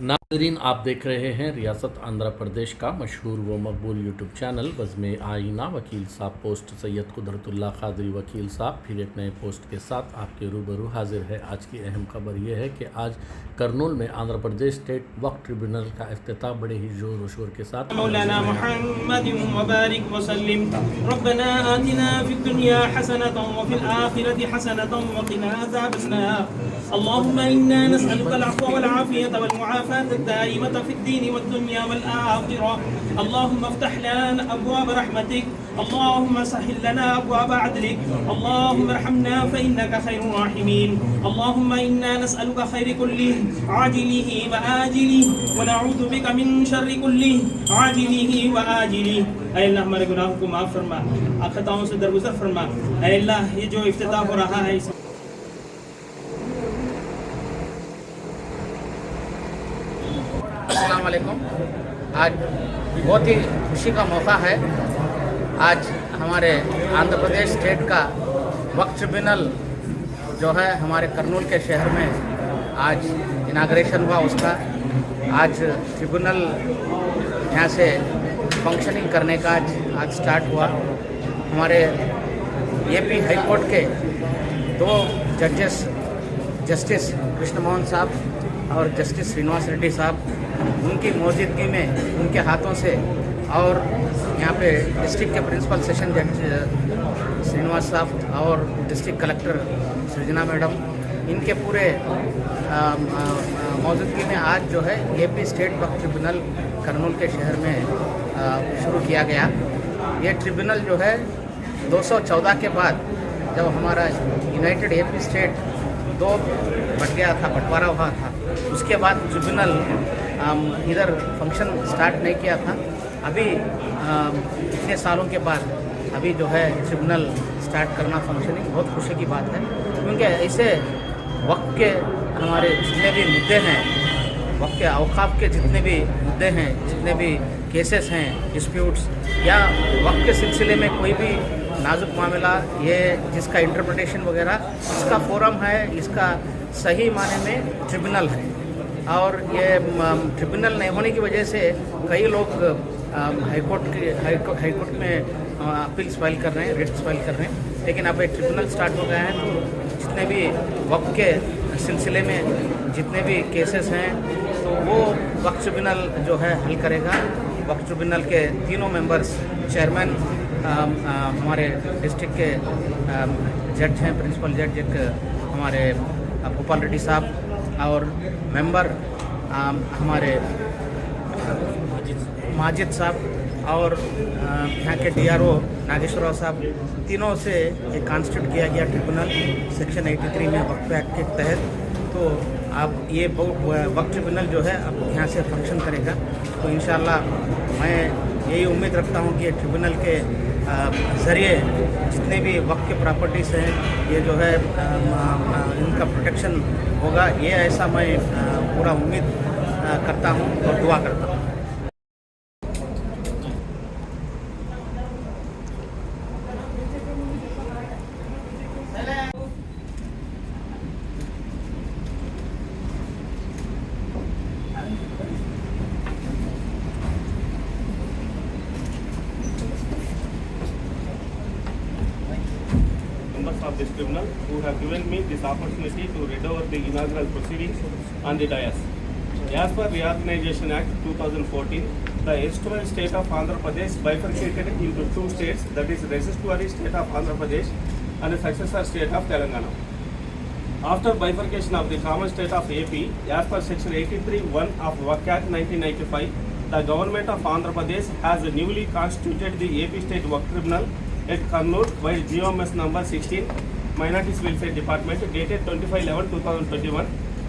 नाज़रीन, आप देख रहे हैं रियासत आंध्र प्रदेश का मशहूर व मकबूल यूट्यूब चैनल बज़्म आईना। वकील साहब पोस्ट सैयद कुदरतुल्लाह क़ादरी वकील साहब फिर एक नए पोस्ट के साथ आपके रूबरू हाजिर है। आज की अहम खबर यह है कि आज करनूल में आंध्र प्रदेश स्टेट वक्फ ट्रिब्यूनल का इफ्तिताह बड़े ही जोर व शोर के साथ मौलाना मुहम्मद वबारिक वसल्लिम रब्बना आतिना फिद दुनिया हसनतन व फिल आखिरति हसनतन व क़िना अज़ाबन्नार अल्लाहुम्मा इन्ना नस्अलुका अल-अफ़्व वल आफ़ियत वल मुआफ़ात ad-दाइमत फ़िद-दीन वद-दुनिया वल आख़िरह अल्लाहुम्मा इफ़्तह लना अबवाब रहमतिक अल्लाहुम्मा सहिल लना अबवाब अदलिक अल्लाहुम्मा इरहमना फ़इन्नका खैरुर राहिमीन अल्लाहुम्मा इन्ना नस्अलुका खैर कुल्ली आजिलिही व आजिलिही व नऊज़ु बिका मिन शर्रि कुल्ली आजिलिही व आजिलिही। ऐ अल्लाह हमारे गुनाहों को माफ़ फरमा, खताओं से दरगुजर फरमा। ऐ अल्लाह ये जो इफ्तिताह हो रहा है अस्सलाम वालेकुम। आज बहुत ही खुशी का मौका है। आज हमारे आंध्र प्रदेश स्टेट का वक्फ ट्रिब्यूनल जो है हमारे करनूल के शहर में आज इनाग्रेशन हुआ उसका। आज ट्रिब्यूनल यहाँ से फंक्शनिंग करने का आज स्टार्ट हुआ। हमारे एपी हाई कोर्ट के दो जजेस जस्टिस कृष्ण मोहन साहब और जस्टिस श्रीनिवास रेड्डी साहब, उनकी मौजूदगी में उनके हाथों से और यहाँ पे डिस्ट्रिक्ट के प्रिंसिपल सेशन जज श्रीनिवास साहब और डिस्ट्रिक्ट कलेक्टर सृजना मैडम, इनके पूरे मौजूदगी में आज जो है एपी स्टेट वक्फ ट्रिब्यूनल करनूल के शहर में शुरू किया गया। ये ट्रिब्यूनल जो है 214 के बाद जब हमारा यूनाइटेड एपी स्टेट दो बट गया था, बंटवारा हुआ था, उसके बाद ट्रिब्यूनल इधर फंक्शन स्टार्ट नहीं किया था। अभी इतने सालों के बाद अभी जो है ट्रिब्यूनल स्टार्ट करना फंक्शनिंग बहुत खुशी की बात है, क्योंकि ऐसे वक्त के हमारे जितने भी मुद्दे हैं, वक्त के औकाफ के जितने भी मुद्दे हैं, जितने भी केसेस हैं, डिस्प्यूट्स या वक्त के सिलसिले में कोई भी नाजुक मामला, ये जिसका इंटरप्रिटेशन वगैरह इसका फोरम है, इसका सही माने में ट्रिब्यूनल है। और ये ट्रिब्यूनल नहीं होने की वजह से कई लोग हाई कोर्ट में अपील्स फाइल कर रहे हैं, रिट्स फाइल कर रहे हैं, लेकिन अब एक ट्रिब्यूनल स्टार्ट हो गया है तो जितने भी वक्त के सिलसिले में जितने भी केसेस हैं तो वो वक्त ट्रिब्यूनल जो है हल करेगा। वक्त ट्रिब्यूनल के तीनों मेंबर्स, चेयरमैन हमारे डिस्ट्रिक्ट के जज हैं, प्रिंसिपल जज एक हमारे गोपाल रेड्डी साहब, और मेंबर हमारे माजिद साहब और यहाँ के डीआरओ नागेश्वरराव साहब, तीनों से एक कॉन्स्टिट्यूट किया गया ट्रिब्यूनल सेक्शन 83 में वक्फ एक्ट के तहत। तो अब ये वक्फ ट्रिब्यूनल जो है अब यहाँ से फंक्शन करेगा। तो इंशाल्लाह मैं यही उम्मीद रखता हूँ कि ट्रिब्यूनल के ज़रिए जितने भी वक्त के प्रॉपर्टीज़ हैं ये जो है इनका प्रोटेक्शन होगा, ये ऐसा मैं पूरा उम्मीद करता हूँ और दुआ करता हूँ। Of this tribunal who have given me this opportunity to read over the inaugural proceedings on the dais. As per Reorganization Act 2014, the erstwhile state of Andhra Pradesh bifurcated into two states, that is residuary state of Andhra Pradesh and the successor state of Telangana. After bifurcation of the common state of AP, as per section 83(1) of WACC Act 1995, the government of Andhra Pradesh has newly constituted the AP State Waqf Tribunal at Kannur by GOMS number 16, Minorities Welfare Department, dated 25/11/2021,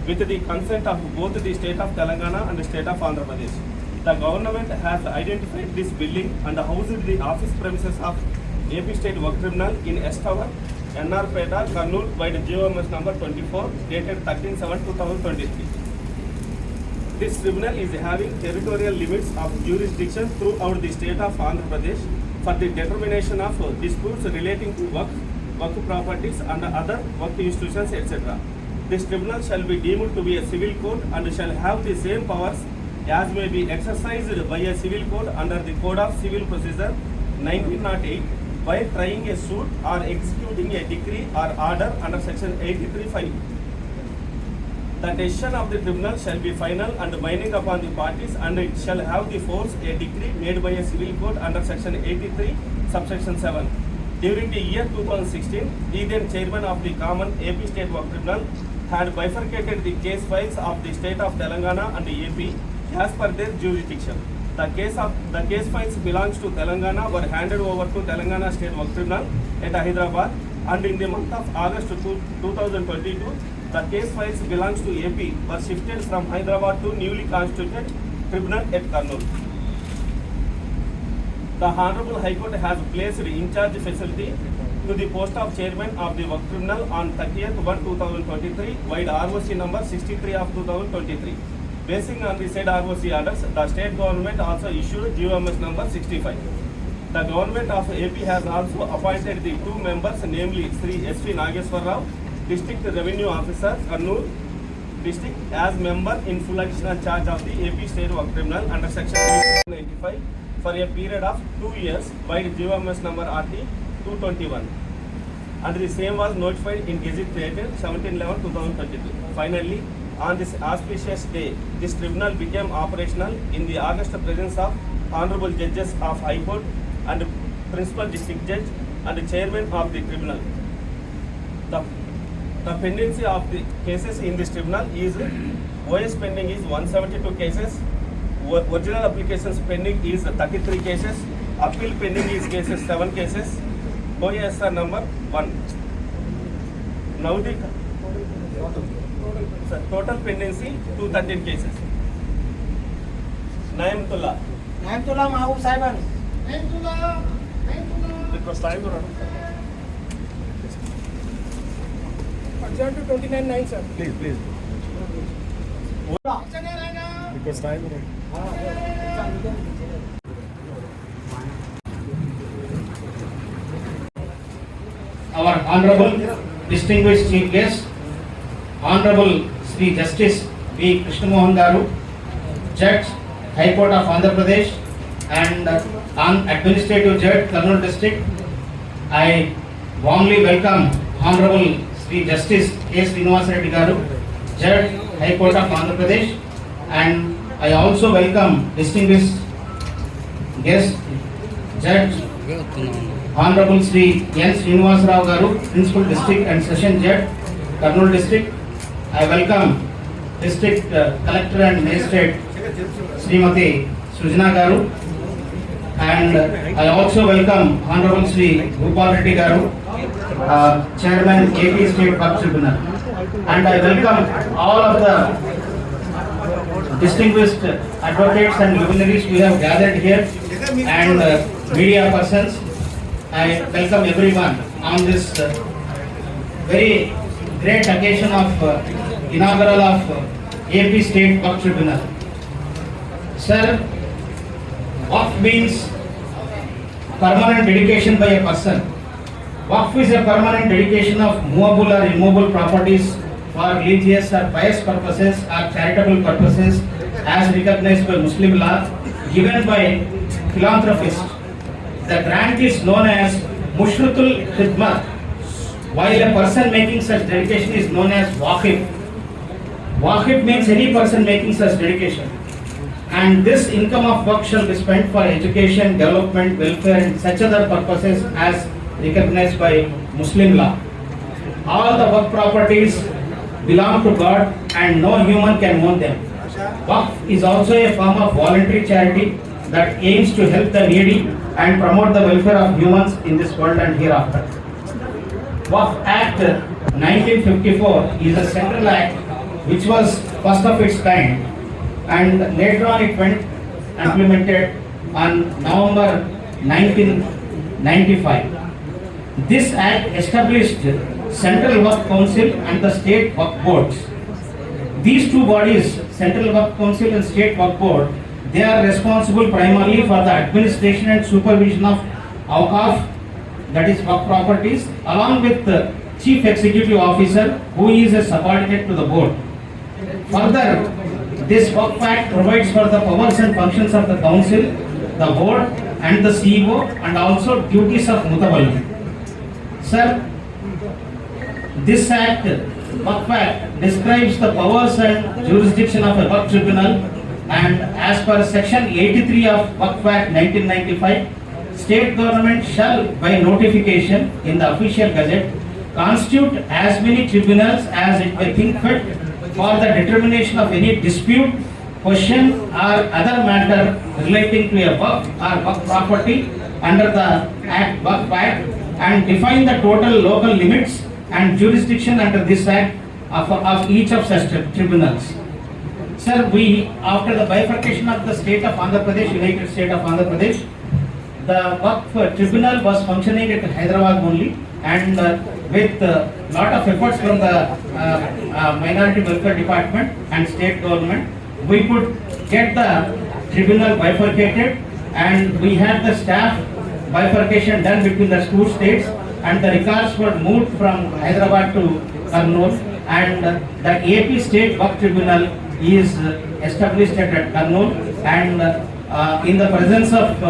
with the consent of both the state of Telangana and the state of Andhra Pradesh. The government has identified this building and housed the office premises of AP State Waqf Tribunal in S Tower, NR Peta, Kannur by the GOMS number 24, dated 13/7/2023. This tribunal is having territorial limits of jurisdiction throughout the state of Andhra Pradesh for the determination of disputes relating to work properties and other work institutions, etc. this tribunal shall be deemed to be a civil court and shall have the same powers as may be exercised by a civil court under the Code of Civil Procedure 1908 while trying a suit or executing a decree or order under section 83(5). The decision of the tribunal shall be final and binding upon the parties, and it shall have the force a decree made by a civil court under section 83 subsection 7. During the year 2016, the then chairman of the Common AP State Work Tribunal had bifurcated the case files of the state of Telangana and AP as per their jurisdiction. The case files belongs to Telangana were handed over to Telangana State Work Tribunal at Hyderabad, and in the month of August 2022, the case files belongs to AP were shifted from Hyderabad to newly constituted tribunal at Kurnool. The Honorable High Court has placed in charge facility to the post of chairman of the Work Tribunal on 30th 1/2023, wide ROC number 63 of 2023. Basing on the said ROC orders, the state government also issued GOMS number 65. The government of AP has also appointed the two members, namely Sri S.V. Nageswar Rao, District Revenue Officer, Kurnool District, as member in full additional charge of the AP State Work Tribunal under section 395 for a period of 2 years by GOMS number RT 221. And the same was notified in Gazette dated 17/11/2022. Finally, on this auspicious day, this tribunal became operational in the august presence of Honorable Judges of High Court and Principal District Judge and Chairman of the Tribunal. The pendency of the cases in this tribunal is OS pending is 172 cases, original applications pending is 33 cases, appeal pending is 7 cases, OSR number 1. Now the total pendency 213 cases. Naimtullah. Naimtullah Mahbub Saiban. Request time or Adjourned to 29/9, sir. please. Request time or our honorable distinguished chief guest, Honorable Sri Justice B. Krishna Mohan Garu, Judge, High Court of Andhra Pradesh and Administrative Judge, Kurnool District. I warmly welcome Honorable Sri Justice A. Srinivasa Reddy Garu, Judge, High Court of Andhra Pradesh, and I also welcome distinguished guest, Judge Honorable Sri N. Srinivasa Rao Garu, Principal District and Session Judge, Kurnool District. I welcome District Collector and Magistrate Srimati Sujana Garu, and I also welcome Honorable Sri Gopal Reddy Garu, Chairman AP State Work Tribunal, and I welcome all of the distinguished advocates and luminaries we have gathered here and media persons. I welcome everyone on this very great occasion of inaugural of AP State Work Tribunal. Sir, Waqf means permanent dedication by a person. Waqf is a permanent dedication of movable or immovable properties for religious or pious purposes or charitable purposes as recognized by Muslim law, given by philanthropists. The grant is known as Mushratul Khidmat, while a person making such dedication is known as Waqif. Waqif means any person making such dedication. And this income of work shall be spent for education, development, welfare and such other purposes as recognized by Muslim law. All the work properties belong to God and no human can own them. Waqf is also a form of voluntary charity that aims to help the needy and promote the welfare of humans in this world and hereafter. Waqf Act 1954 is a central act which was first of its kind, and later on it went implemented on November 1995. This act established Central Work Council and the State Work Boards. These two bodies, Central Work Council and State Work Board, they are responsible primarily for the administration and supervision of awqaf, that is work properties, along with Chief Executive Officer, who is a subordinate to the board. Further, this Waqf Act provides for the powers and functions of the council, the board and the CEO, and also duties of Mutawalli. Sir, this act, Waqf Act, describes the powers and jurisdiction of a Waqf tribunal, and as per section 83 of Waqf Act 1995, state government shall by notification in the official gazette constitute as many tribunals as it may think fit for the determination of any dispute, question or other matter relating to a Waqf or Waqf property under the Waqf Act, and define the total local limits and jurisdiction under this act of each of such tribunals. Sir, after the bifurcation of the state of Andhra Pradesh, United State of Andhra Pradesh, the Waqf tribunal was functioning at Hyderabad only, and with lot of efforts from the Minority Welfare Department and state government, we could get the tribunal bifurcated, and we had the staff bifurcation done between the two states, and the records were moved from Hyderabad to Kurnool, and the AP State Waqf Tribunal is established at Kurnool, and in the presence of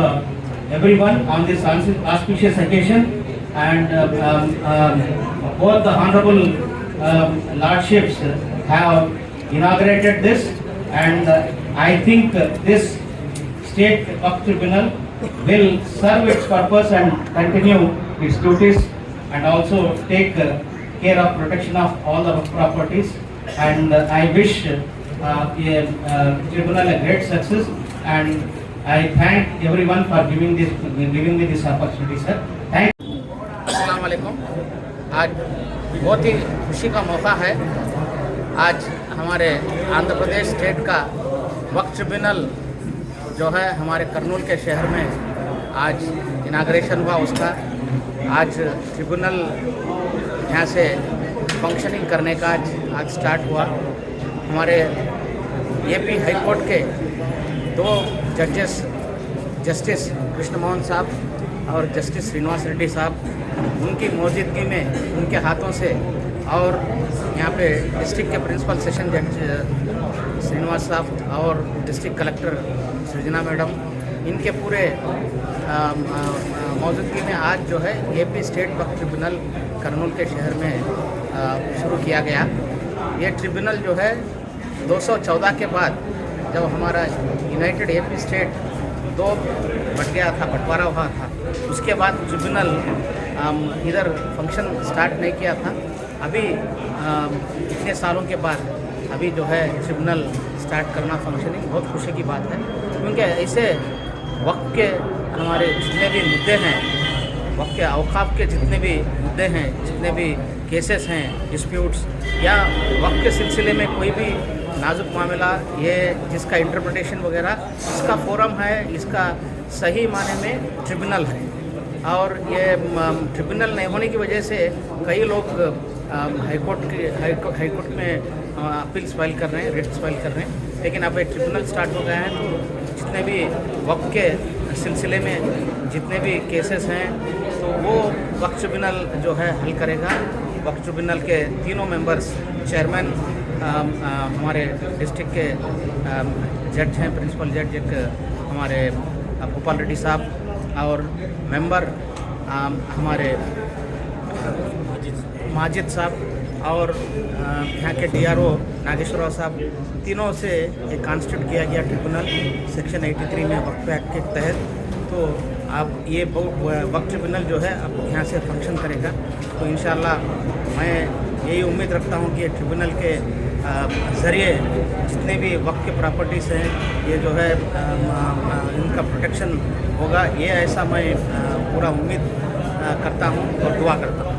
everyone on this auspicious occasion, and both the honorable lordships have inaugurated this, and I think this state Waqf Tribunal will serve its purpose and continue its duties, and also take care of protection of all the properties, and I wish tribunal a great success, and I thank everyone for giving me this opportunity, sir. Thank अस्सलाम वालेकुम। आज बहुत ही खुशी का मौका है। आज हमारे आंध्र प्रदेश स्टेट का वक्फ ट्रिब्यूनल जो है हमारे करनूल के शहर में आज इनाग्रेशन हुआ उसका। आज ट्रिब्यूनल यहाँ से फंक्शनिंग करने का आज स्टार्ट हुआ। हमारे एपी हाई कोर्ट के 2 जजेस जस्टिस कृष्ण मोहन साहब और जस्टिस श्रीनिवास रेड्डी साहब, उनकी मौजूदगी में उनके हाथों से, और यहाँ पे डिस्ट्रिक्ट के प्रिंसिपल सेशन जज श्रीनिवास साहब और डिस्ट्रिक्ट कलेक्टर सृजना मैडम, इनके पूरे मौजूदगी में आज जो है एपी स्टेट वक्फ ट्रिब्यूनल करनूल के शहर में शुरू किया गया। ये ट्रिब्यूनल जो है 214 के बाद जब हमारा यूनाइटेड एपी स्टेट 2 बट गया था, बंटवारा हुआ था, उसके बाद ट्रिब्यूनल इधर फंक्शन स्टार्ट नहीं किया था। अभी इतने सालों के बाद अभी जो है ट्रिब्यूनल स्टार्ट करना फंक्शनिंग बहुत खुशी की बात है, क्योंकि ऐसे वक्त के हमारे जितने भी मुद्दे हैं, वक्त के औकाफ के जितने भी मुद्दे हैं, जितने भी केसेस हैं, डिस्प्यूट्स, या वक्त के सिलसिले में कोई भी नाजुक मामला, ये जिसका इंटरप्रिटेशन वगैरह, इसका फोरम है, इसका सही माने में ट्रिब्यूनल है। और ये ट्रिब्यूनल नहीं होने की वजह से कई लोग हाईकोर्ट में अपील्स फाइल कर रहे हैं, रिट्स फाइल कर रहे हैं, लेकिन अब एक ट्रिब्यूनल स्टार्ट हो गया है, तो जितने भी वक्त के सिलसिले में जितने भी केसेस हैं, तो वो वक्त ट्रिब्यूनल जो है हल करेगा। वक्त ट्रिब्यूनल के तीनों मेंबर्स, चेयरमैन हमारे डिस्ट्रिक्ट के जज हैं, प्रिंसिपल जज एक हमारे गोपाल रेड्डी साहब, और मेंबर हमारे माजिद साहब, और यहाँ के DRO नागेश्वर साहब, तीनों से एक कॉन्स्टिट्यूट किया गया ट्रिब्यूनल सेक्शन 83 में वक्फ एक्ट के तहत। तो अब ये वक्फ ट्रिब्यूनल जो है अब यहाँ से फंक्शन करेगा। तो इंशाल्लाह मैं यही उम्मीद रखता हूँ कि ट्रिब्यूनल के ज़रिए जितने भी वक्त के प्रॉपर्टीज़ हैं, ये जो है इनका प्रोटेक्शन होगा, ये ऐसा मैं पूरा उम्मीद करता हूँ और दुआ करता हूँ।